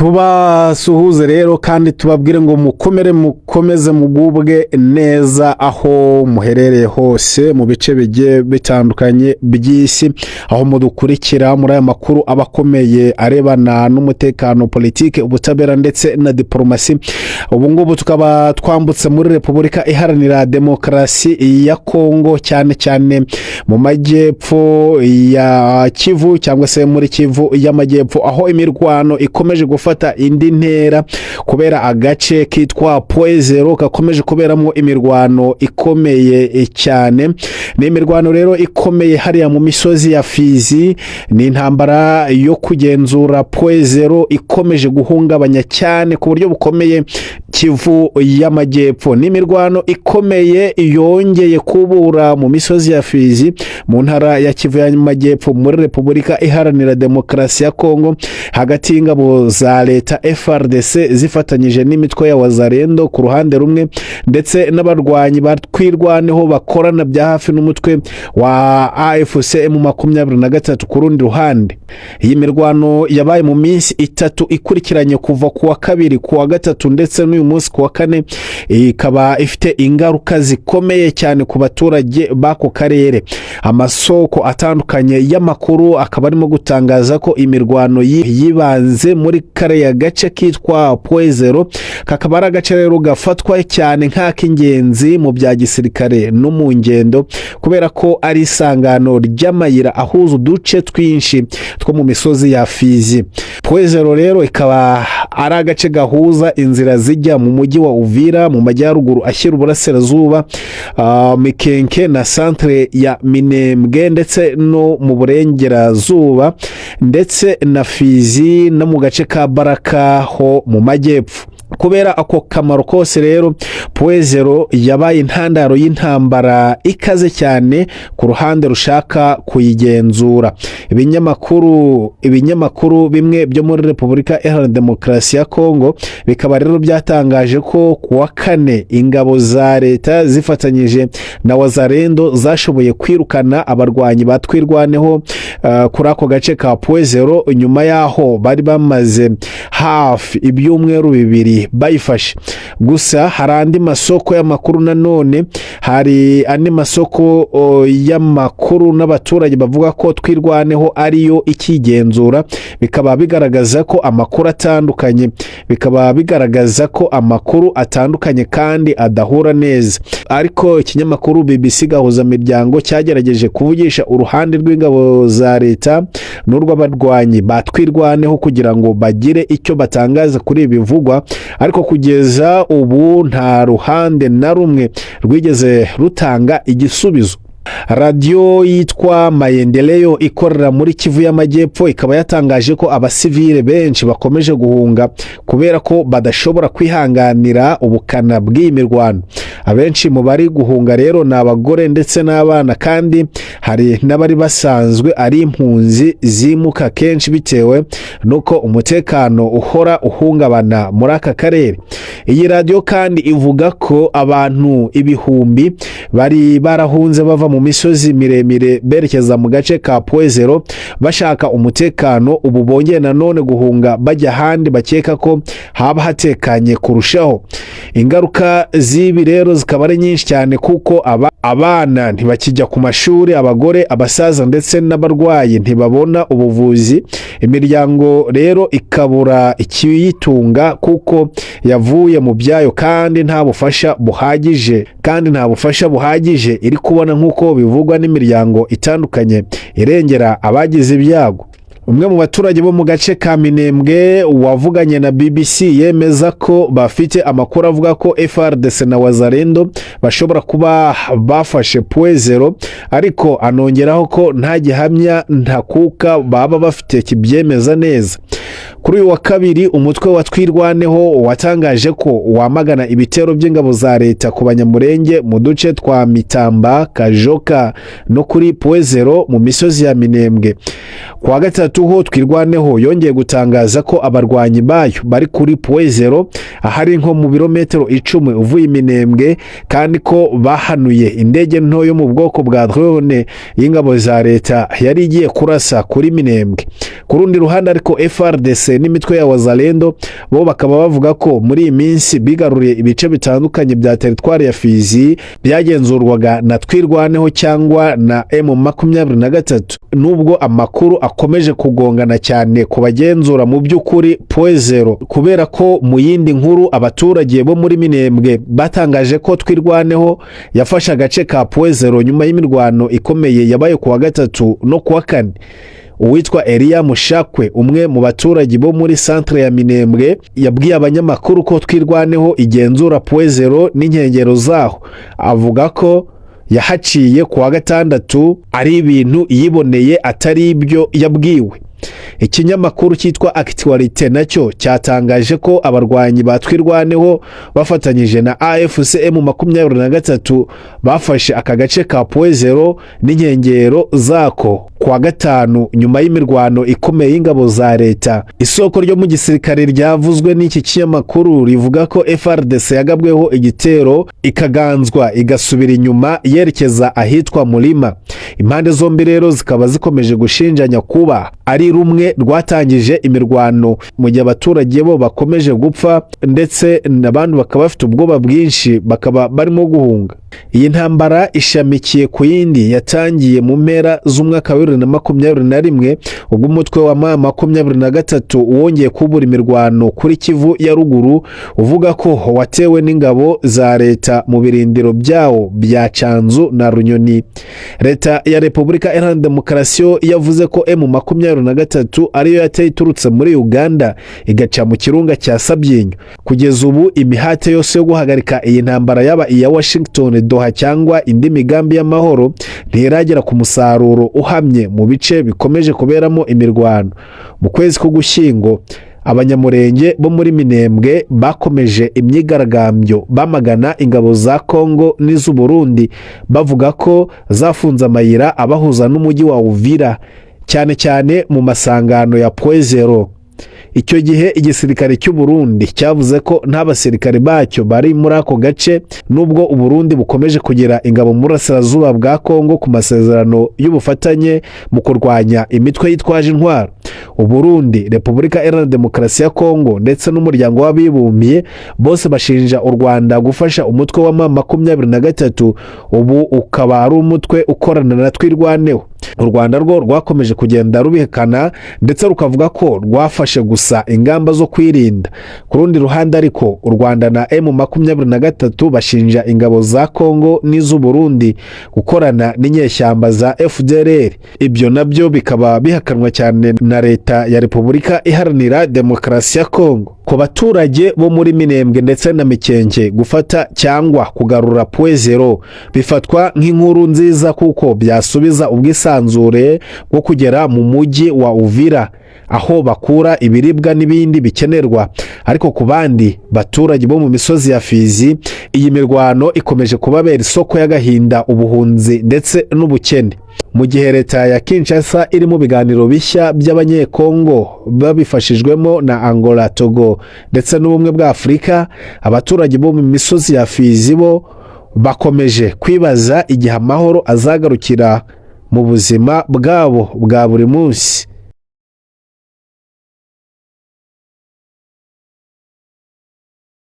tubasuhuze rero kandi tubabwire ngo mukomeze mugubwe neza aho muherereye hose mu bice bigiye bitandukanye by'isi, aho mudukurikira muri aya makuru abakomeye arebana n'umutekano, politike, ubutabera ndetse na diplomasi. Ubu ngubu tukaba twambutse muri Repubulika Iharanira Demokarasi ya Kongo, cyane mu majyepfo ya Kivu cyangwa se muri Kivu y'amajyepfo, aho imirwano ikomeje gufata indi ntera kubera agace kitwa Poezero gakomeje kuberamo imirwano ikomeye cyane. Ni imirwano rero ikomeye hariya mu misozi ya Fizi. Ni intambara yo kugenzura Poezero ikomeje guhungabanya cyane ku buryo bukomeye Kivu y'amajyepfo. Ni imirwano ikomeye yongeye kubura mu misozi ya Fizi mu ntara ya Kivu y'amajyepfo muri Repubulika Iharanira Demokarasi ya Kongo, hagati y'ingabo za leta FARDC zifatanyije n'imitwe ya Wazalendo ku ruhande rumwe, ndetse n'abarwanyi batwirwaneho bakorana bya hafi n'umutwe wa AFC M23 ku rundi ruhande. Iyi mirwano yabaye mu minsi itatu ikurikiranye kuva ku wa kabiri, ku wa gatatu ndetse n'uyu munsi ku wa kane, ikaba ifite ingaruka zikomeye cyane ku baturage b'ako karere. Amasoko atandukanye y'amakuru akaba arimo gutangaza ko imirwano yibanze muri kariya gace kitwa Poezero, kakaba ari agace rero gafatwa cyane nk'ak'ingenzi mu bya gisirikare no mu ngendo, kubera ko ari isangano ry'amayira ahuza uduce twinshi two mu misozi ya Fizi. Poezero rero ikaba ari agace gahuza inzira zijya mu mujyi wa Uvira mu majyaruguru ashyira uburasirazuba, Mikenke na centre ya Minembwe, ndetse no mu burengerazuba, ndetse na Fizi no mu gace ka Baraka ho mu majyepfo. Kubera ako kamaro kose rero, Poezero yabaye intandaro y'intambara ikaze cyane ku ruhande rushaka kuyigenzura. Ibinyamakuru bimwe byo muri Repubulika Iharanira Demokarasi ya Kongo bikaba rero byatangaje ko ku wa kane ingabo za leta zifatanyije na Wazalendo zashoboye kwirukana abarwanyi batwirwaneho kuri ako gace ka Poezero, nyuma yaho bari bamaze hafi ibyumweru bibiri bayifashe. Gusa hari andi masoko y'amakuru, nanone hari andi masoko y'amakuru n'abaturage bavuga ko twirwaneho ariyo ikigenzura, bikaba bigaragaza ko amakuru atandukanye kandi adahura neza. Ariko ikinyamakuru BBC Gahuzamiryango cyagerageje kuvugisha uruhande rw'ingabo za leta n'urw'abarwanyi batwirwaneho kugira ngo bagire icyo batangaza kuri ibi bivugwa, ariko kugeza ubu nta ruhande na rumwe rwigeze rutanga igisubizo. Radio yitwa Maendeleo ikorera muri Kivu y'amajyepfo ikaba yatangaje ko abasivile benshi bakomeje guhunga kubera ko badashobora kwihanganira ubukana bw'imirwano. Abenshi mu bari guhunga rero ni abagore ndetse n'abana, kandi hari n'abari basanzwe ari impunzi zimuka kenshi bitewe nuko umutekano uhora uhungabana muri aka karere. Iyi radio kandi ivuga ko abantu ibihumbi bari barahunze bava mu misozi miremire berekeza mu gace ka Poezero bashaka umutekano, ubu bongeye nanone guhunga bajya ahandi bakeka ko haba hatekanye kurushaho. Ingaruka z'ibi rero zikaba ari nyinshi cyane, kuko abana ntibakijya ku mashuri, abagore, abasaza ndetse n'abarwayi ntibabona ubuvuzi. Imiryango rero ikabura ikiyitunga kuko yavuye mu byayo, kandi nta bufasha buhagije iri kubona, nk'uko bivugwa n'imiryango itandukanye irengera abagize ibyago. Umwe mu baturage bo mu gace ka Minembwe wavuganye na BBC yemeza ko bafite amakuru avuga ko FARDC na Wazalendo bashobora kuba bafashe Poezero, ariko anongeraho ko nta gihamya ntakuka baba bafite kibyemeza neza. Kuri uyu wa kabiri, umutwe wa Twirwaneho watangaje ko wamagana ibitero by'ingabo za leta ku banyamurenge mu duce twa Mitamba, Kajoka no kuri Poezero mu misozi ya Minembwe. Ku wa gatatu ho Twirwaneho yongeye gutangaza ko abarwanyi bayo bari kuri Poezero, ahari nko mu birometero 10 uvuye Minembwe, kandi ko bahanuye indege nto yo mu bwoko bwa drone y'ingabo za leta yari igiye kurasa kuri Minembwe. Ku rundi ruhande ariko FARDC n'imitwe ya Wazalendo bo bakaba bavuga ko muri iyi minsi bigaruriye ibice bitandukanye bya teritwari ya Fizi byagenzurwaga na Twirwaneho cyangwa na M23, nubwo amakuru akomeje kugongana cyane ku bagenzura mu by'ukuri .0, kubera ko mu yindi nkuru abaturage bo muri Minembwe batangaje ko Twirwaneho yafashe agace ka .0 nyuma y'imirwano ikomeye yabaye ku wa gatatu no ku wa kane. Uwitwa Elia Mushakwe, umwe mu baturage bo muri centre ya Minembwe, yabwiye abanyamakuru ko Twirwaneho igenzura .0 n'inkengero zaho. Avuga ko yahaciye ku wa gatandatu ari ibintu yiboneye atari ibyo yabwiwe. Ikinyamakuru cyitwa Actualité nacyo cyatangaje ko abarwanyi ba Twirwaneho bafatanyije na AFC M23 bafashe aka gace ka .0 n'inkengero zako ku wa gatanu nyuma y'imirwano ikomeye y'ingabo za leta. Isoko ryo mu gisirikare ryavuzwe n'iki kinyamakuru rivuga ko FARDC yagabweho igitero ikaganzwa igasubira inyuma yerekeza ahitwa Mulima. Impande zombi rero zikaba zikomeje gushinjanya kuba ari rumwe rwatangije imirwano, mu gihe abaturage bo bakomeje gupfa ndetse n'abandi bakaba bafite ubwoba bwinshi, bakaba barimo guhunga. Iyi ntambara ishamikiye ku yindi yatangiye mu mpera z'umwaka wa 2021 ubwo umutwe wa M23 wongeye kubura imirwano kuri Kivu ya ruguru, uvuga ko watewe n'ingabo za leta mu birindiro byawo bya Canzu na Runyoni. Leta ya Repubulika Iharanira Demokarasi yavuze ko M23 ariyo yateye iturutse muri Uganda igaca mu kirunga cya Sabyinyo. Kugeza ubu imihate yose yo guhagarika iyi ntambara yaba iya Washington, Doha cyangwa indi migambi y'amahoro ntiragera ku musaruro uhamye mu bice bikomeje kuberamo imirwano. Mu kwezi k'Ugushyingo abanyamurenge bo muri Minembwe bakomeje imyigaragambyo bamagana ingabo za Kongo n'iz'u Burundi, bavuga ko zafunze amayira abahuza n'umujyi wa Uvira, cyane cyane mu masangano ya .0. Icyo gihe igisirikare cy'u Burundi cyavuze ko nta basirikare bacyo bari muri ako gace, nubwo u Burundi bukomeje kugira ingabo mu burasirazuba bwa Kongo ku masezerano y'ubufatanye mu kurwanya imitwe yitwaje intwaro. U Burundi, Repubulika Iharanira Demokarasi ya Kongo ndetse n'umuryango w'abibumbye bose bashinja u Rwanda gufasha umutwe wa M23, ubu ukaba ari umutwe ukorana na Twirwaneho. U Rwanda rwo rwakomeje kugenda rubihekana ndetse rukavuga ko rwafashe gusa ingamba zo kwirinda. Ku rundi ruhande ariko u Rwanda na M23 bashinja ingabo za Kongo n'iz'u Burundi gukorana n'inyeshyamba za FDLR. Ibyo nabyo bikaba bihakanwa cyane na leta ya Repubulika Iharanira Demokarasi ya Kongo. Ku baturage bo muri Minembwe ndetse na Mikenke, gufata cyangwa kugarura .0 bifatwa nk'inkuru nziza kuko byasubiza ubwisanzure bwo kugera mu mujyi wa Uvira aho bakura ibiribwa n'ibindi bikenerwa. Ariko ku bandi baturage bo mu misozi ya Fizi, iyi mirwano ikomeje kubabera isoko y'agahinda, ubuhunzi ndetse n'ubukene. Mu gihe leta ya Kinshasa iri mu biganiro bishya by'abanyekongo babifashijwemo na Angola, Togo ndetse n'ubumwe bwa Afurika, abaturage bo mu misozi ya Fizi bo bakomeje kwibaza igihe amahoro azagarukira mu buzima bwabo bwa buri munsi.